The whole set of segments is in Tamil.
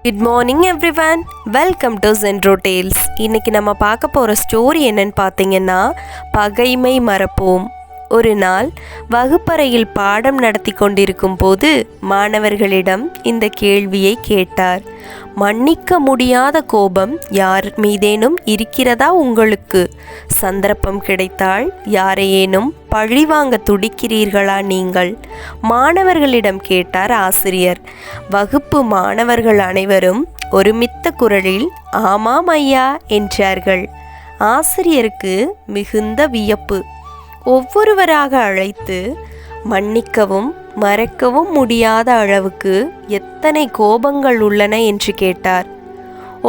Good morning everyone, welcome to Gentro Tales. இன்றைக்கி நம்ம பார்க்க போகிற ஸ்டோரி என்னன்னு பார்த்தீங்கன்னா, பகைமை மறப்போம். ஒரு நாள் வகுப்பறையில் பாடம் நடத்தி கொண்டிருக்கும் போது மாணவர்களிடம் இந்த கேள்வியை கேட்டார். மன்னிக்க முடியாத கோபம் யார் மீதேனும் இருக்கிறதா உங்களுக்கு? சந்தர்ப்பம் கிடைத்தால் யாரையேனும் பழிவாங்க துடிக்கிறீர்களா நீங்கள்? மாணவர்களிடம் கேட்டார் ஆசிரியர். வகுப்பு மாணவர்கள் அனைவரும் ஒருமித்த குரலில் ஆமாம் ஐயா என்றார்கள். ஆசிரியருக்கு மிகுந்த வியப்பு. ஒவ்வொருவராக அழைத்து, மன்னிக்கவும் மறக்கவும் முடியாத அளவுக்கு எத்தனை கோபங்கள் உள்ளன என்று கேட்டார்.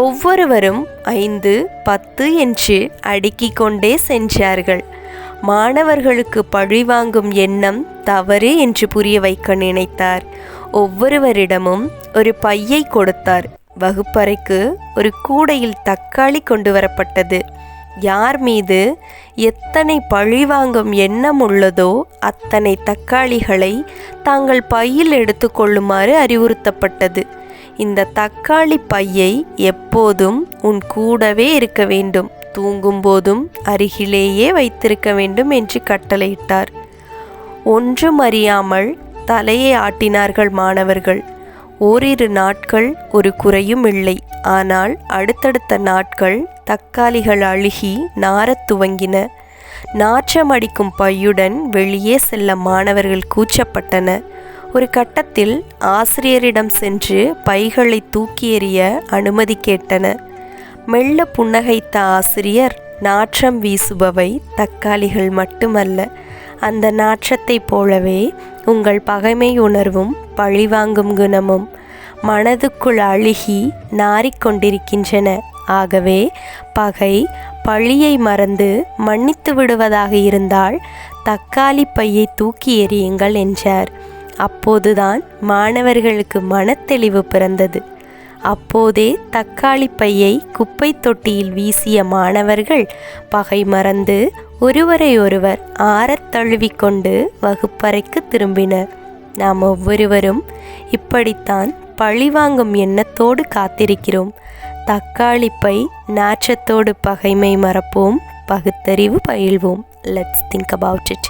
ஒவ்வொருவரும் 5, 10 என்று அடுக்கிக் கொண்டே சென்றார்கள். மாணவர்களுக்கு பழிவாங்கும் எண்ணம் தவறு என்று புரிய வைக்க நினைத்தார். ஒவ்வொருவரிடமும் ஒரு பையை கொடுத்தார். வகுப்பறைக்கு ஒரு கூடையில் தக்காளி கொண்டு வரப்பட்டது. யார் மீது எத்தனை பழிவாங்கும் எண்ணம் உள்ளதோ அத்தனை தக்காளிகளை தாங்கள் பையில் எடுத்துக்கொள்ளுமாறு அறிவுறுத்தப்பட்டது. இந்த தக்காளி பையை எப்போதும் உன் கூடவே இருக்க வேண்டும், தூங்கும்போதும் அருகிலேயே வைத்திருக்க வேண்டும் என்று கட்டளையிட்டார். ஒன்றும் அறியாமல் தலையை ஆட்டினார்கள் மாணவர்கள். ஓரிரு நாட்கள் ஒரு குறையும் இல்லை. ஆனால் அடுத்தடுத்த நாட்கள் தக்காளிகள் அழுகி நாரத் துவங்கின. நாற்றம் அடிக்கும் பையுடன் வெளியே செல்ல மாணவர்கள் கூச்சப்பட்டன. ஒரு கட்டத்தில் ஆசிரியரிடம் சென்று பைகளை தூக்கி எறிய அனுமதி கேட்டன. மெல்ல புன்னகைத்த ஆசிரியர், நாற்றம் வீசுபவை தக்காளிகள் மட்டுமல்ல, அந்த நாற்றத்தைப் போலவே உங்கள் பகைமை உணர்வும் பழிவாங்கும் குணமும் மனதுக்குள் அழுகி நாறிக்கொண்டிருக்கின்றன. ஆகவே பகை பழியை மறந்து மன்னித்து விடுவதாக இருந்தால் தக்காளி பையை தூக்கி எறியுங்கள் என்றார். அப்போதுதான் மாணவர்களுக்கு மனத்தெளிவு பிறந்தது. அப்போதே தக்காளி பையை குப்பை தொட்டியில் வீசிய மாணவர்கள் பகை மறந்து ஒருவரை ஒருவர் ஆறத் தழுவிக்கொண்டு வகுப்பறைக்கு திரும்பினர். நாம் ஒவ்வொருவரும் இப்படித்தான் பழிவாங்கும் எண்ணத்தோடு காத்திருக்கிறோம். தக்காளி பை நாற்றத்தோடு பகைமை மறப்போம், பகுத்தறிவு பயில்வோம். Let's think about it.